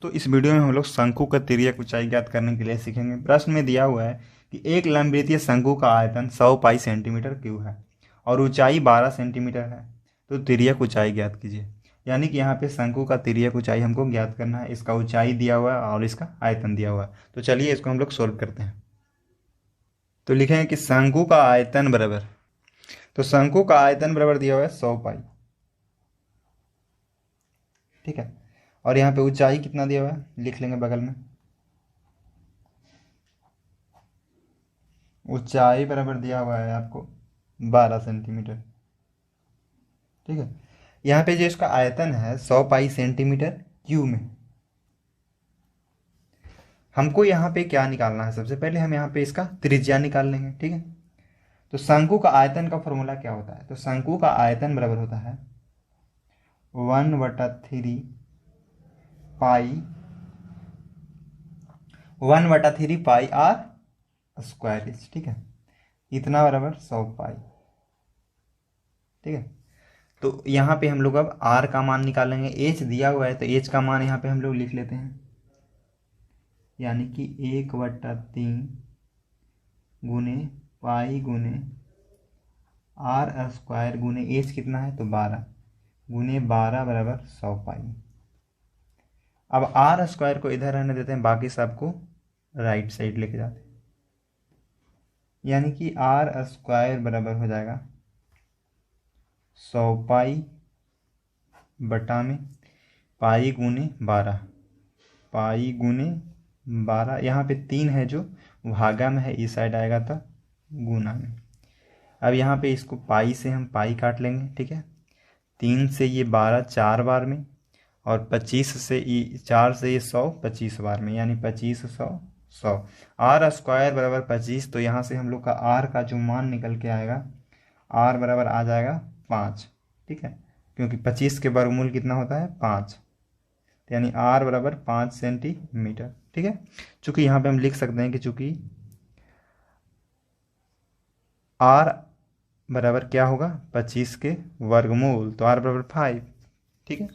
तो इस वीडियो में हम लोग शंकु का तिर्यक ऊंचाई ज्ञात करने के लिए सीखेंगे। प्रश्न में दिया हुआ है कि एक लंबवृत्तीय शंकु का आयतन 100 पाई सेंटीमीटर क्यूब है और ऊंचाई 12 सेंटीमीटर है, तो तिर्यक ऊंचाई ज्ञात कीजिए। यानी कि यहाँ पे शंकु का तिर्यक ऊंचाई हमको ज्ञात करना है। इसका ऊंचाई दिया हुआ है और इसका आयतन दिया हुआ है। तो चलिए इसको हम लोग सोल्व करते हैं। तो लिखेंगे कि शंकु का आयतन बराबर, तो शंकु का आयतन बराबर दिया हुआ है 100 पाई, ठीक है। और यहाँ पे ऊंचाई कितना दिया हुआ है लिख लेंगे बगल में। ऊंचाई बराबर दिया हुआ है आपको 12 सेंटीमीटर, ठीक है। यहाँ पे जो इसका आयतन है 100 पाई सेंटीमीटर क्यूब में, हमको यहाँ पे क्या निकालना है? सबसे पहले हम यहाँ पे इसका त्रिज्या निकाल लेंगे, ठीक है। तो शंकु का आयतन का फॉर्मूला क्या होता है? तो शंकु का आयतन बराबर होता है 1/3 पाई 1/3 पाई आर स्क्वायर एच, ठीक है। इतना बराबर 100 पाई, ठीक है। तो यहाँ पे हम लोग अब आर का मान निकालेंगे। एच दिया हुआ है तो एच का मान यहाँ पे हम लोग लिख लेते हैं, यानी कि 1/3 गुने पाई गुने आर स्क्वायर गुने एच कितना है तो 12 गुने 12 बराबर 100 पाई। अब आर स्क्वायर को इधर रहने देते हैं, बाकी सबको राइट साइड लेके जाते हैं, यानी कि आर स्क्वायर बराबर हो जाएगा 100 पाई बटा में पाई गुने 12, पाई गुने 12, यहाँ पे 3 है जो भागा में है, इस साइड आएगा तो गुना में। अब यहाँ पे इसको पाई से हम पाई काट लेंगे, ठीक है। 3 से ये 12 4 बार में, और 25 से ये 4 से ये 100 25 बार में, यानी 25 100 100। आर स्क्वायर बराबर 25, तो यहाँ से हम लोग का आर का जो मान निकल के आएगा, आर बराबर आ जाएगा 5, ठीक है। क्योंकि 25 के वर्गमूल कितना होता है 5, तो यानी आर बराबर 5 सेंटीमीटर, ठीक है। चूंकि यहाँ पे हम लिख सकते हैं कि चूंकि आर बराबर क्या होगा 25 के वर्गमूल, तो आर बराबर 5, ठीक है।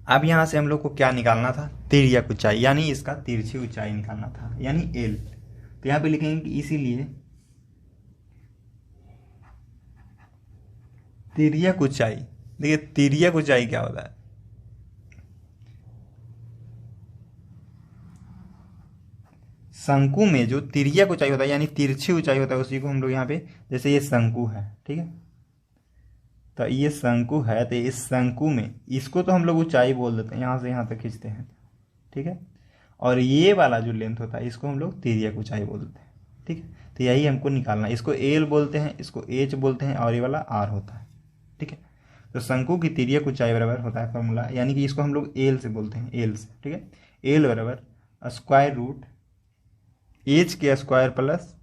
अब यहाँ से हम लोग को क्या निकालना था? तिर्यक ऊंचाई, यानी इसका तिरछी ऊंचाई निकालना था, यानी एल। तो यहाँ पे लिखेंगे कि इसीलिए तिर्यक ऊंचाई, देखिए तिर्यक ऊंचाई क्या होता है? शंकु में जो तिर्यक ऊंचाई होता है यानी तिरछी ऊंचाई होता है, उसी को हम लोग यहाँ पे, जैसे ये शंकु है, ठीक है। तो ये शंकु है, तो इस शंकु में इसको तो हम लोग ऊंचाई बोल देते हैं, यहाँ से यहाँ तक खींचते हैं, ठीक है। और ये वाला जो लेंथ होता है इसको हम लोग तिर्यक ऊंचाई बोल देते हैं, ठीक है। तो यही हमको निकालना है। इसको एल बोलते हैं, इसको एच बोलते हैं, और ये वाला आर होता है, ठीक है। तो शंकु की तिर्यक ऊंचाई बराबर होता है फॉर्मूला, यानी कि इसको हम लोग एल से बोलते हैं, एल से, ठीक है। एल बराबर स्क्वायर रूट एच के स्क्वायर प्लस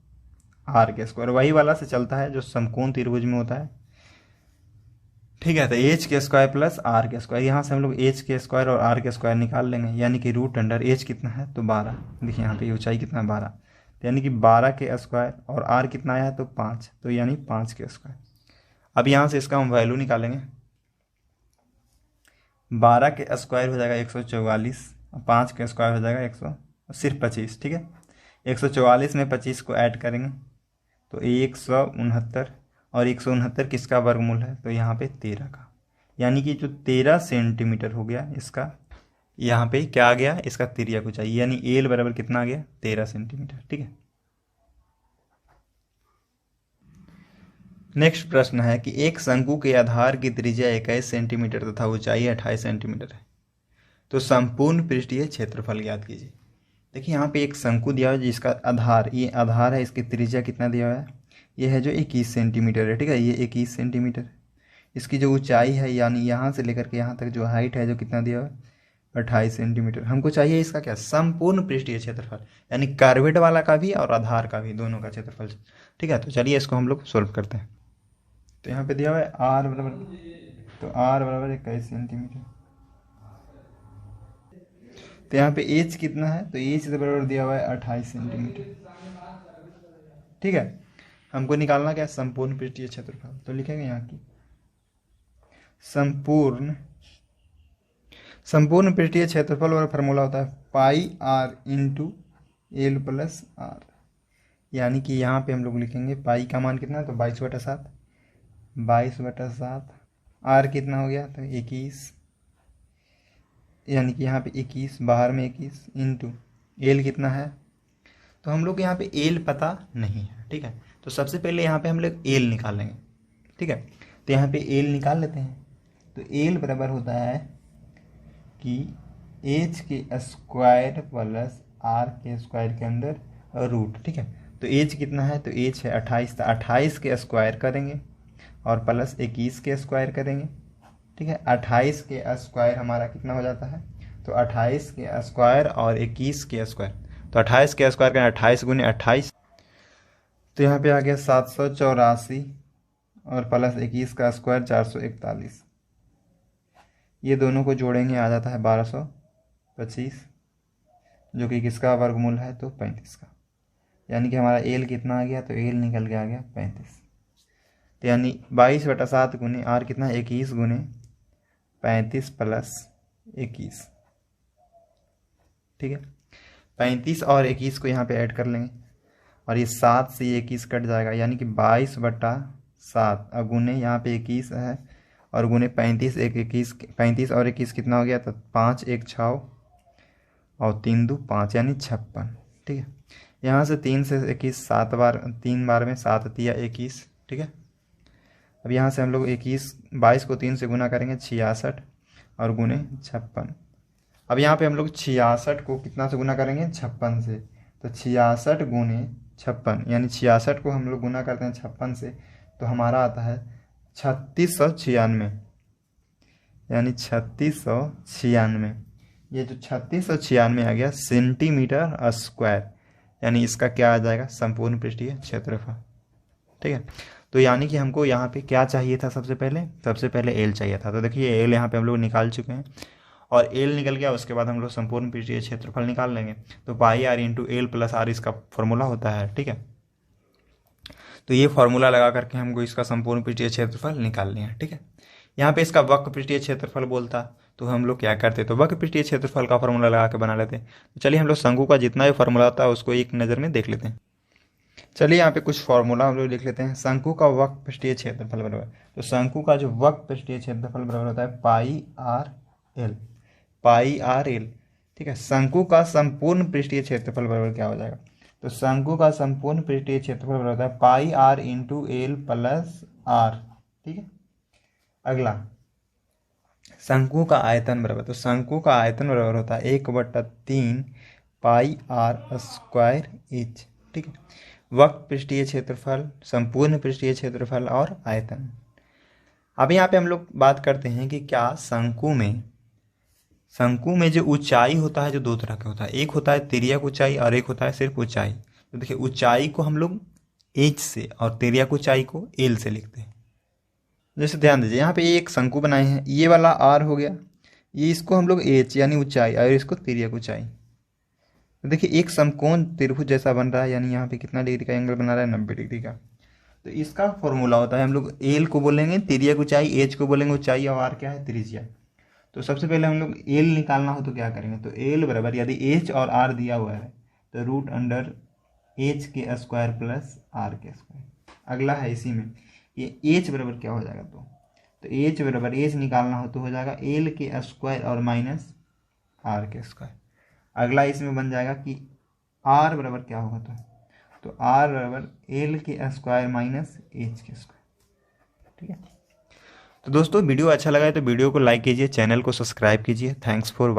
आर के स्क्वायर, वही वाला से चलता है जो समकोण त्रिभुज में होता है, ठीक है। तो एच के स्क्वायर प्लस आर के स्क्वायर, यहाँ से हम लोग एच के स्क्वायर और आर के स्क्वायर निकाल लेंगे, यानी कि रूट अंडर एच कितना है तो 12, देखिए यहाँ पे ऊंचाई कितना है 12, तो यानी कि 12 के स्क्वायर, और आर कितना आया है तो 5, तो यानी 5 के स्क्वायर। अब यहाँ से इसका हम वैल्यू निकालेंगे। 12 के स्क्वायर हो जाएगा 144, 5 के स्क्वायर हो जाएगा 100 सिर्फ 25, ठीक है। 144 में 25 को ऐड करेंगे तो 169, और 169 किसका वर्गमूल है तो यहाँ पे 13 का, यानी कि जो 13 सेंटीमीटर हो गया इसका, यहाँ पे क्या आ गया इसका तिर्यक ऊंचाई, यानी एल बराबर कितना आ गया 13 सेंटीमीटर, ठीक है। नेक्स्ट प्रश्न है कि एक शंकु के आधार की त्रिज्या 21 सेंटीमीटर तथा ऊंचाई 28 सेंटीमीटर है, तो संपूर्ण पृष्ठीय क्षेत्रफल ज्ञात कीजिए। देखिए यहाँ पे एक शंकु दिया हुआ है जिसका आधार, ये आधार है, इसकी त्रिज्या कितना दिया हुआ है, ये है जो 21 सेंटीमीटर है, ठीक है। ये 21 सेंटीमीटर, इसकी जो ऊंचाई है यानी यहाँ से लेकर के यहाँ तक जो हाइट है जो कितना दिया हुआ है 28 सेंटीमीटर। हमको चाहिए इसका क्या संपूर्ण पृष्ठीय क्षेत्रफल, यानी कार्बेट वाला का भी और आधार का भी, दोनों का क्षेत्रफल, ठीक है। तो चलिए इसको हम लोग सोल्व करते हैं। तो यहाँ पे दिया हुआ है आर बराबर, तो आर बराबर 21 सेंटीमीटर, तो यहाँ पे एच कितना है तो एच बराबर दिया हुआ है 28 सेंटीमीटर, ठीक है। हमको निकालना क्या है संपूर्ण पृष्ठीय क्षेत्रफल, तो लिखेंगे यहाँ की संपूर्ण संपूर्ण पृष्ठीय क्षेत्रफल वाला फार्मूला होता है pi R into L plus R, यानी कि यहाँ पे हम लोग लिखेंगे पाई का मान कितना है तो 22/7, 22/7, आर कितना हो गया तो 21, यानी कि यहाँ पे 21, बाहर में 21 इंटू एल कितना है, तो हम लोग यहाँ पे एल पता नहीं है, ठीक है। तो सबसे पहले यहाँ पे हम लोग एल निकालेंगे, ठीक है। तो यहाँ पे एल निकाल लेते हैं। तो एल बराबर होता है कि एच के स्क्वायर प्लस आर के स्क्वायर के अंदर रूट, ठीक है। तो एच कितना है तो एच है 28, तो 28 के स्क्वायर करेंगे और प्लस 21 के स्क्वायर करेंगे, ठीक है। 28 के स्क्वायर हमारा कितना हो जाता है तो 28 के स्क्वायर और 21 के स्क्वायर, तो 28 के स्क्वायर करें 28 गुने 28, तो यहाँ पे आ गया 784 और प्लस 21 का स्क्वायर 441, ये दोनों को जोड़ेंगे आ जाता है 1225, जो कि किसका वर्गमूल है तो 35 का, यानी कि हमारा एल कितना आ गया तो एल निकल के आ गया 35। तो यानी 22/7 गुने आर कितना 21 गुने 35 प्लस 21, ठीक है। 35 और 21 को यहाँ पे ऐड कर लेंगे और ये 7 से 21 कट जाएगा, यानी कि 22/7 और गुने यहाँ पे 21 है और गुने 35, 21, 35 और 21 कितना हो गया तो 5 1 6 और 3 2 5, यानी 56, ठीक है। यहाँ से 3 से 21 7 बार, 3 बार में 7 तिया 21, ठीक है। अब यहाँ से हम लोग 22 को 3 से गुना करेंगे 66 और गुने 56। अब यहाँ पे हम लोग 66 को कितना से गुना करेंगे 56 से, तो 66 गुने 56, यानी 66 को हम लोग गुना करते हैं 56 से, तो हमारा आता है 3696, यानी 3696। ये जो 3696 आ गया सेंटीमीटर स्क्वायर, यानी इसका क्या आ जाएगा संपूर्ण पृष्ठीय क्षेत्रफल, ठीक है। तो यानी कि हमको यहाँ पे क्या चाहिए था सबसे पहले एल चाहिए था। तो देखिए एल यहाँ पे हम लोग निकाल चुके हैं और एल निकल गया, उसके बाद हम लोग संपूर्ण पृष्ठीय क्षेत्रफल निकाल लेंगे। तो pi R into L plus R इसका फॉर्मूला होता है, ठीक है। तो ये फॉर्मूला लगा करके हमको इसका संपूर्ण पृष्ठीय क्षेत्रफल निकाल लिया, ठीक है। यहाँ पे इसका वक्र पृष्ठीय क्षेत्रफल बोलता, तो हम लोग क्या करते तो वक्र पृष्ठीय क्षेत्रफल का फॉर्मूला लगा के बना लेते। तो चलिए हम लोग शंकु का जितना भी फॉर्मूला होता है उसको एक नज़र में देख लेते हैं। चलिए यहाँ पे कुछ फॉर्मूला हम लोग लिख लेते हैं। शंकु का वक्र पृष्ठीय क्षेत्रफल बराबर, तो शंकु का जो वक्र पृष्ठीय क्षेत्रफल बराबर होता है पाई आर एल, ठीक है। शंकु का संपूर्ण पृष्ठीय क्षेत्रफल बराबर क्या हो जाएगा, तो शंकु का संपूर्ण पृष्ठीय क्षेत्रफल बराबर होता है pi R into L plus R, ठीक है। अगला शंकु का आयतन बराबर, तो शंकु का आयतन बराबर होता है 1/3 पाई आर स्क्वायर एच, ठीक है। वक्र पृष्ठीय क्षेत्रफल, संपूर्ण पृष्ठीय क्षेत्रफल और आयतन। अब यहाँ पे हम लोग बात करते हैं कि क्या शंकु में जो ऊंचाई होता है जो दो तरह का होता है, एक होता है तिर्यक ऊंचाई और एक होता है सिर्फ ऊंचाई। तो देखिए ऊंचाई को हम लोग एच से और तिर्यक ऊंचाई को एल से लिखते हैं। जैसे ध्यान दीजिए यहाँ पे एक शंकु बनाए हैं, ये वाला आर हो गया, ये इसको हम लोग एच यानी ऊंचाई और इसको तिर्यक ऊंचाई। तो देखिए एक समकोण त्रिभुज जैसा बन रहा है, यानी यहाँ पे कितना डिग्री का एंगल बना रहा है 90 डिग्री का। तो इसका फॉर्मूला होता है हम लोग एल को बोलेंगे तिर्यक ऊंचाई, एच को बोलेंगे ऊंचाई और आर क्या है त्रिज्या। तो सबसे पहले हम लोग एल निकालना हो तो क्या करेंगे, तो एल बराबर यदि एच और आर दिया हुआ है तो रूट अंडर एच के स्क्वायर प्लस आर के स्क्वायर। अगला है इसी में ये एच बराबर क्या हो जाएगा, तो एच बराबर एच निकालना हो तो हो जाएगा एल के स्क्वायर और माइनस आर के स्क्वायर। अगला इसमें बन जाएगा कि आर बराबर क्या होगा, तो आर बराबर एल के स्क्वायर माइनस एच के स्क्वायर, ठीक है। तो दोस्तों वीडियो अच्छा लगा है तो वीडियो को लाइक कीजिए, चैनल को सब्सक्राइब कीजिए। Thanks for